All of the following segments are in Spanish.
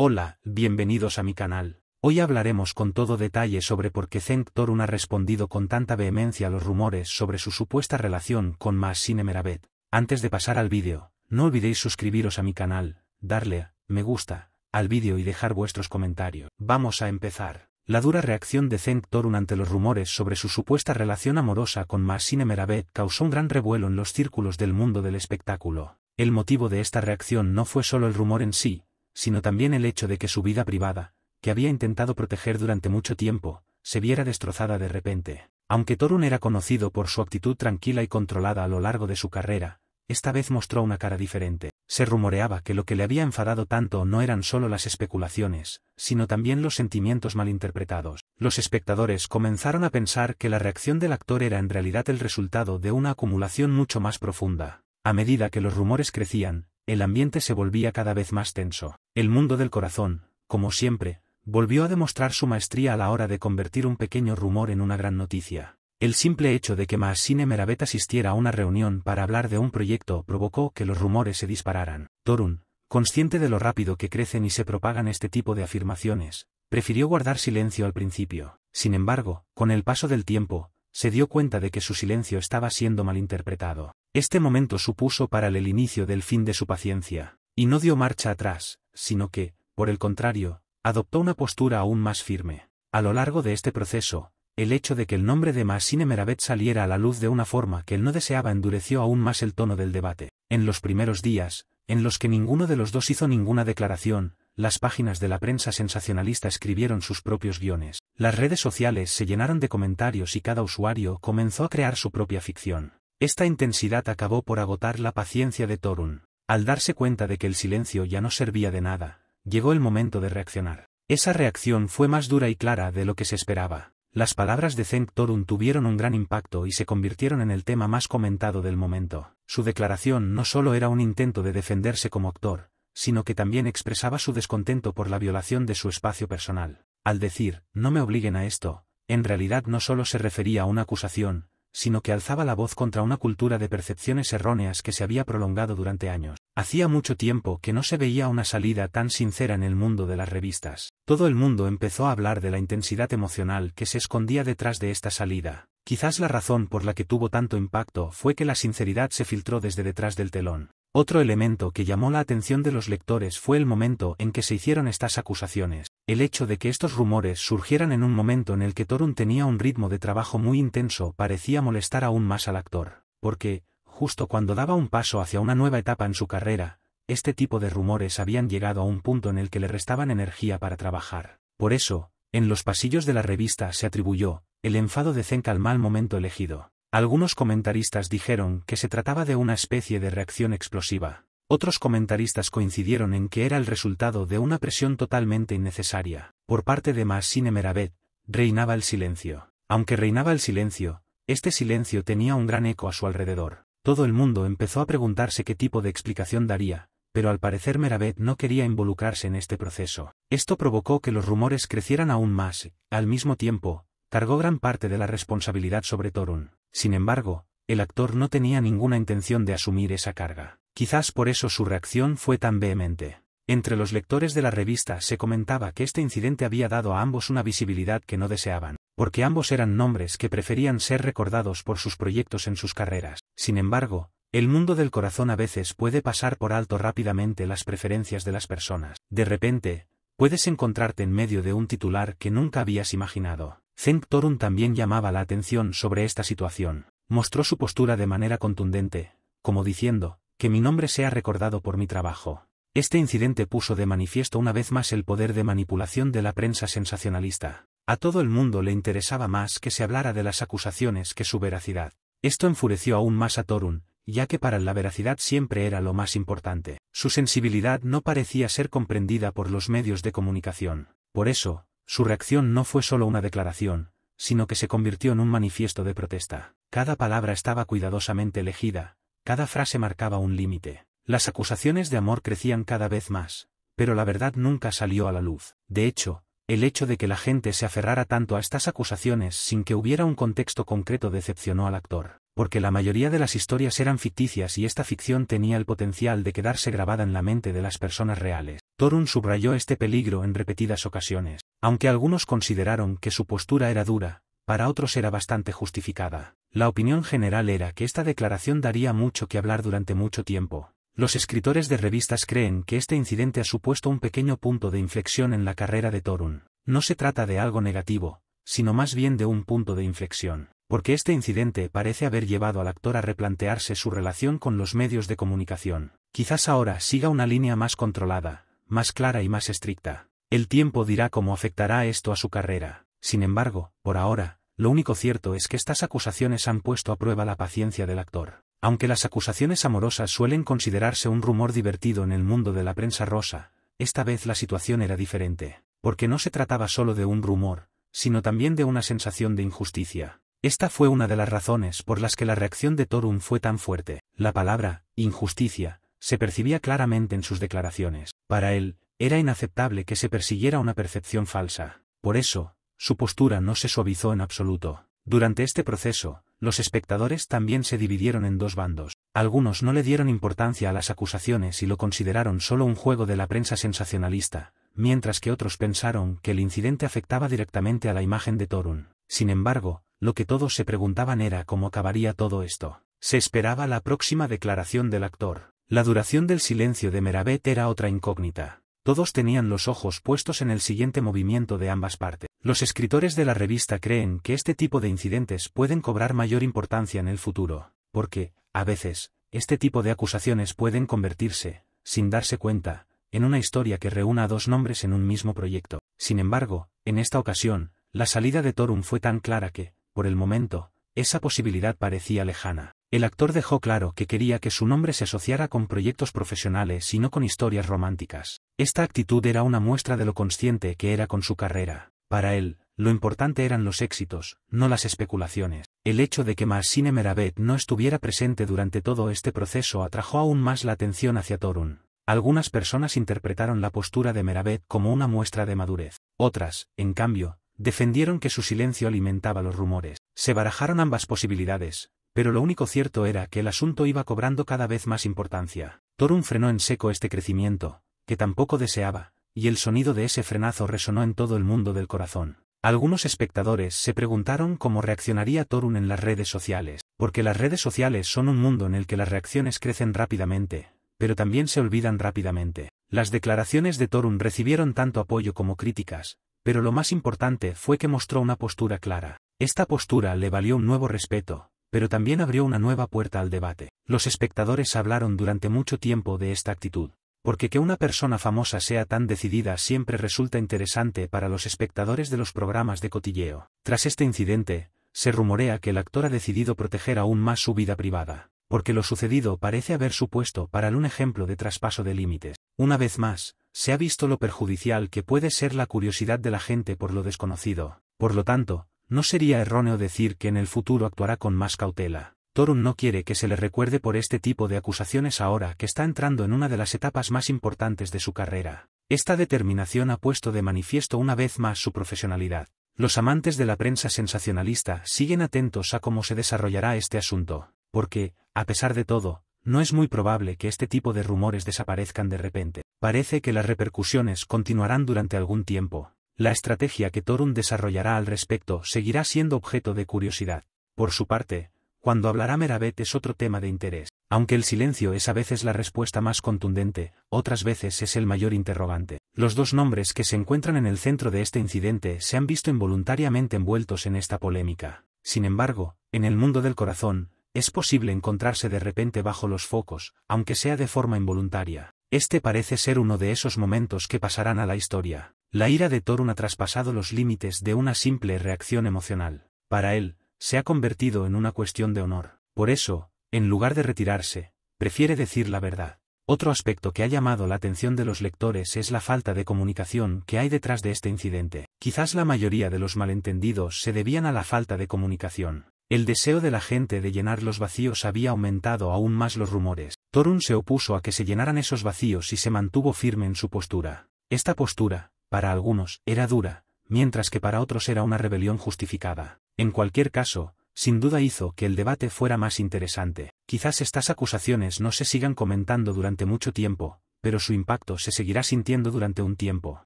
Hola, bienvenidos a mi canal. Hoy hablaremos con todo detalle sobre por qué Cenk Torun ha respondido con tanta vehemencia a los rumores sobre su supuesta relación con Mahsine Meravet. Antes de pasar al vídeo, no olvidéis suscribiros a mi canal, darle a me gusta al vídeo y dejar vuestros comentarios. Vamos a empezar. La dura reacción de Cenk Torun ante los rumores sobre su supuesta relación amorosa con Mahsine Meravet causó un gran revuelo en los círculos del mundo del espectáculo. El motivo de esta reacción no fue solo el rumor en sí, sino también el hecho de que su vida privada, que había intentado proteger durante mucho tiempo, se viera destrozada de repente. Aunque Torun era conocido por su actitud tranquila y controlada a lo largo de su carrera, esta vez mostró una cara diferente. Se rumoreaba que lo que le había enfadado tanto no eran solo las especulaciones, sino también los sentimientos malinterpretados. Los espectadores comenzaron a pensar que la reacción del actor era en realidad el resultado de una acumulación mucho más profunda. A medida que los rumores crecían, el ambiente se volvía cada vez más tenso. El mundo del corazón, como siempre, volvió a demostrar su maestría a la hora de convertir un pequeño rumor en una gran noticia. El simple hecho de que Mahsine Meravet asistiera a una reunión para hablar de un proyecto provocó que los rumores se dispararan. Torun, consciente de lo rápido que crecen y se propagan este tipo de afirmaciones, prefirió guardar silencio al principio. Sin embargo, con el paso del tiempo, se dio cuenta de que su silencio estaba siendo malinterpretado. Este momento supuso para él el inicio del fin de su paciencia, y no dio marcha atrás, sino que, por el contrario, adoptó una postura aún más firme. A lo largo de este proceso, el hecho de que el nombre de Mahsine Meravet saliera a la luz de una forma que él no deseaba endureció aún más el tono del debate. En los primeros días, en los que ninguno de los dos hizo ninguna declaración, las páginas de la prensa sensacionalista escribieron sus propios guiones. Las redes sociales se llenaron de comentarios y cada usuario comenzó a crear su propia ficción. Esta intensidad acabó por agotar la paciencia de Torun. Al darse cuenta de que el silencio ya no servía de nada, llegó el momento de reaccionar. Esa reacción fue más dura y clara de lo que se esperaba. Las palabras de Cenk Torun tuvieron un gran impacto y se convirtieron en el tema más comentado del momento. Su declaración no solo era un intento de defenderse como actor, sino que también expresaba su descontento por la violación de su espacio personal. Al decir, no me obliguen a esto, en realidad no solo se refería a una acusación, sino que alzaba la voz contra una cultura de percepciones erróneas que se había prolongado durante años. Hacía mucho tiempo que no se veía una salida tan sincera en el mundo de las revistas. Todo el mundo empezó a hablar de la intensidad emocional que se escondía detrás de esta salida. Quizás la razón por la que tuvo tanto impacto fue que la sinceridad se filtró desde detrás del telón. Otro elemento que llamó la atención de los lectores fue el momento en que se hicieron estas acusaciones. El hecho de que estos rumores surgieran en un momento en el que Torun tenía un ritmo de trabajo muy intenso parecía molestar aún más al actor, porque, justo cuando daba un paso hacia una nueva etapa en su carrera, este tipo de rumores habían llegado a un punto en el que le restaban energía para trabajar. Por eso, en los pasillos de la revista se atribuyó el enfado de Cenk al mal momento elegido. Algunos comentaristas dijeron que se trataba de una especie de reacción explosiva. Otros comentaristas coincidieron en que era el resultado de una presión totalmente innecesaria. Por parte de Mahsine Meravet, reinaba el silencio. Aunque reinaba el silencio, este silencio tenía un gran eco a su alrededor. Todo el mundo empezó a preguntarse qué tipo de explicación daría, pero al parecer Meravet no quería involucrarse en este proceso. Esto provocó que los rumores crecieran aún más. Al mismo tiempo, cargó gran parte de la responsabilidad sobre Torun. Sin embargo, el actor no tenía ninguna intención de asumir esa carga. Quizás por eso su reacción fue tan vehemente. Entre los lectores de la revista se comentaba que este incidente había dado a ambos una visibilidad que no deseaban, porque ambos eran nombres que preferían ser recordados por sus proyectos en sus carreras. Sin embargo, el mundo del corazón a veces puede pasar por alto rápidamente las preferencias de las personas. De repente, puedes encontrarte en medio de un titular que nunca habías imaginado. Cenk Torun también llamaba la atención sobre esta situación. Mostró su postura de manera contundente, como diciendo, que mi nombre sea recordado por mi trabajo. Este incidente puso de manifiesto una vez más el poder de manipulación de la prensa sensacionalista. A todo el mundo le interesaba más que se hablara de las acusaciones que su veracidad. Esto enfureció aún más a Torun, ya que para él la veracidad siempre era lo más importante. Su sensibilidad no parecía ser comprendida por los medios de comunicación. Por eso, su reacción no fue solo una declaración, sino que se convirtió en un manifiesto de protesta. Cada palabra estaba cuidadosamente elegida, cada frase marcaba un límite. Las acusaciones de amor crecían cada vez más, pero la verdad nunca salió a la luz. De hecho, el hecho de que la gente se aferrara tanto a estas acusaciones sin que hubiera un contexto concreto decepcionó al actor. porque la mayoría de las historias eran ficticias y esta ficción tenía el potencial de quedarse grabada en la mente de las personas reales. Torun subrayó este peligro en repetidas ocasiones. Aunque algunos consideraron que su postura era dura, para otros era bastante justificada. La opinión general era que esta declaración daría mucho que hablar durante mucho tiempo. Los escritores de revistas creen que este incidente ha supuesto un pequeño punto de inflexión en la carrera de Torun. No se trata de algo negativo, sino más bien de un punto de inflexión, porque este incidente parece haber llevado al actor a replantearse su relación con los medios de comunicación. Quizás ahora siga una línea más controlada, más clara y más estricta. El tiempo dirá cómo afectará esto a su carrera. Sin embargo, por ahora, lo único cierto es que estas acusaciones han puesto a prueba la paciencia del actor. Aunque las acusaciones amorosas suelen considerarse un rumor divertido en el mundo de la prensa rosa, esta vez la situación era diferente, porque no se trataba solo de un rumor, sino también de una sensación de injusticia. Esta fue una de las razones por las que la reacción de Torun fue tan fuerte. La palabra injusticia se percibía claramente en sus declaraciones. Para él, era inaceptable que se persiguiera una percepción falsa. Por eso, su postura no se suavizó en absoluto. Durante este proceso, los espectadores también se dividieron en dos bandos. Algunos no le dieron importancia a las acusaciones y lo consideraron solo un juego de la prensa sensacionalista, mientras que otros pensaron que el incidente afectaba directamente a la imagen de Torun. Sin embargo, lo que todos se preguntaban era cómo acabaría todo esto. Se esperaba la próxima declaración del actor. La duración del silencio de Merabet era otra incógnita. Todos tenían los ojos puestos en el siguiente movimiento de ambas partes. Los escritores de la revista creen que este tipo de incidentes pueden cobrar mayor importancia en el futuro, porque, a veces, este tipo de acusaciones pueden convertirse, sin darse cuenta, en una historia que reúna a dos nombres en un mismo proyecto. Sin embargo, en esta ocasión, la salida de Torun fue tan clara que, por el momento, esa posibilidad parecía lejana. El actor dejó claro que quería que su nombre se asociara con proyectos profesionales y no con historias románticas. Esta actitud era una muestra de lo consciente que era con su carrera. Para él, lo importante eran los éxitos, no las especulaciones. El hecho de que Mahsine Merabet no estuviera presente durante todo este proceso atrajo aún más la atención hacia Torun. Algunas personas interpretaron la postura de Merabet como una muestra de madurez. Otras, en cambio, defendieron que su silencio alimentaba los rumores. Se barajaron ambas posibilidades, pero lo único cierto era que el asunto iba cobrando cada vez más importancia. Torun frenó en seco este crecimiento, que tampoco deseaba, y el sonido de ese frenazo resonó en todo el mundo del corazón. Algunos espectadores se preguntaron cómo reaccionaría Torun en las redes sociales, porque las redes sociales son un mundo en el que las reacciones crecen rápidamente, pero también se olvidan rápidamente. Las declaraciones de Torun recibieron tanto apoyo como críticas, pero lo más importante fue que mostró una postura clara. Esta postura le valió un nuevo respeto, pero también abrió una nueva puerta al debate. Los espectadores hablaron durante mucho tiempo de esta actitud, porque que una persona famosa sea tan decidida siempre resulta interesante para los espectadores de los programas de cotilleo. Tras este incidente, se rumorea que el actor ha decidido proteger aún más su vida privada, porque lo sucedido parece haber supuesto para él un ejemplo de traspaso de límites. Una vez más, se ha visto lo perjudicial que puede ser la curiosidad de la gente por lo desconocido. Por lo tanto, no sería erróneo decir que en el futuro actuará con más cautela. Torun no quiere que se le recuerde por este tipo de acusaciones ahora que está entrando en una de las etapas más importantes de su carrera. Esta determinación ha puesto de manifiesto una vez más su profesionalidad. Los amantes de la prensa sensacionalista siguen atentos a cómo se desarrollará este asunto, porque, a pesar de todo, no es muy probable que este tipo de rumores desaparezcan de repente. Parece que las repercusiones continuarán durante algún tiempo. La estrategia que Torun desarrollará al respecto seguirá siendo objeto de curiosidad. Por su parte, cuando hablará Merabet es otro tema de interés. Aunque el silencio es a veces la respuesta más contundente, otras veces es el mayor interrogante. Los dos nombres que se encuentran en el centro de este incidente se han visto involuntariamente envueltos en esta polémica. Sin embargo, en el mundo del corazón, es posible encontrarse de repente bajo los focos, aunque sea de forma involuntaria. Este parece ser uno de esos momentos que pasarán a la historia. La ira de Torun ha traspasado los límites de una simple reacción emocional. Para él, se ha convertido en una cuestión de honor. Por eso, en lugar de retirarse, prefiere decir la verdad. Otro aspecto que ha llamado la atención de los lectores es la falta de comunicación que hay detrás de este incidente. Quizás la mayoría de los malentendidos se debían a la falta de comunicación. El deseo de la gente de llenar los vacíos había aumentado aún más los rumores. Torun se opuso a que se llenaran esos vacíos y se mantuvo firme en su postura. Esta postura, para algunos, era dura, mientras que para otros era una rebelión justificada. En cualquier caso, sin duda hizo que el debate fuera más interesante. Quizás estas acusaciones no se sigan comentando durante mucho tiempo, pero su impacto se seguirá sintiendo durante un tiempo,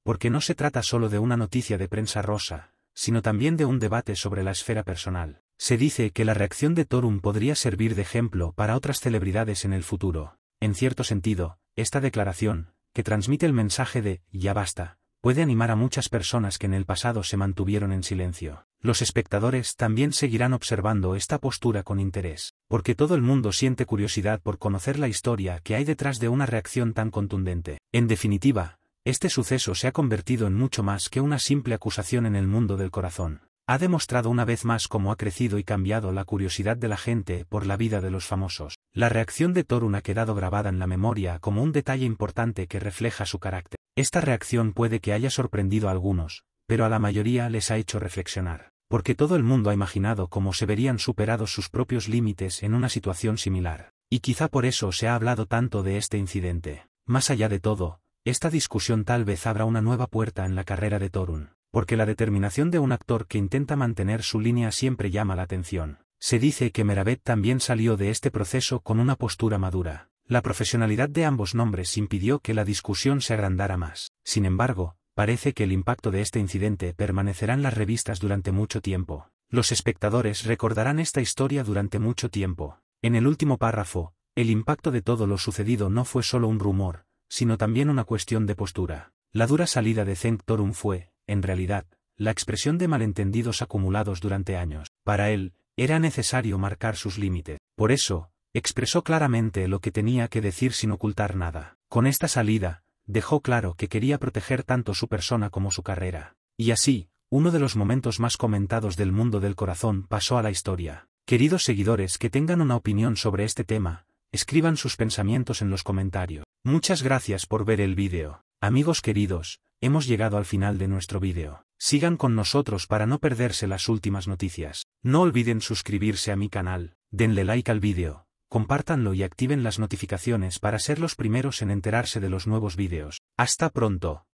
porque no se trata solo de una noticia de prensa rosa, sino también de un debate sobre la esfera personal. Se dice que la reacción de Torun podría servir de ejemplo para otras celebridades en el futuro. En cierto sentido, esta declaración, que transmite el mensaje de «ya basta», puede animar a muchas personas que en el pasado se mantuvieron en silencio. Los espectadores también seguirán observando esta postura con interés, porque todo el mundo siente curiosidad por conocer la historia que hay detrás de una reacción tan contundente. En definitiva, este suceso se ha convertido en mucho más que una simple acusación en el mundo del corazón. Ha demostrado una vez más cómo ha crecido y cambiado la curiosidad de la gente por la vida de los famosos. La reacción de Torun ha quedado grabada en la memoria como un detalle importante que refleja su carácter. Esta reacción puede que haya sorprendido a algunos, pero a la mayoría les ha hecho reflexionar, porque todo el mundo ha imaginado cómo se verían superados sus propios límites en una situación similar. Y quizá por eso se ha hablado tanto de este incidente. Más allá de todo, esta discusión tal vez abra una nueva puerta en la carrera de Torun, porque la determinación de un actor que intenta mantener su línea siempre llama la atención. Se dice que Meravet también salió de este proceso con una postura madura. La profesionalidad de ambos nombres impidió que la discusión se agrandara más. Sin embargo, parece que el impacto de este incidente permanecerá en las revistas durante mucho tiempo. Los espectadores recordarán esta historia durante mucho tiempo. En el último párrafo, el impacto de todo lo sucedido no fue solo un rumor, sino también una cuestión de postura. La dura salida de Cenk Torun fue, en realidad, la expresión de malentendidos acumulados durante años. Para él, era necesario marcar sus límites. Por eso, expresó claramente lo que tenía que decir sin ocultar nada. Con esta salida, dejó claro que quería proteger tanto su persona como su carrera. Y así, uno de los momentos más comentados del mundo del corazón pasó a la historia. Queridos seguidores que tengan una opinión sobre este tema, escriban sus pensamientos en los comentarios. Muchas gracias por ver el vídeo. Amigos queridos, hemos llegado al final de nuestro vídeo. Sigan con nosotros para no perderse las últimas noticias. No olviden suscribirse a mi canal, denle like al vídeo, compártanlo y activen las notificaciones para ser los primeros en enterarse de los nuevos vídeos. Hasta pronto.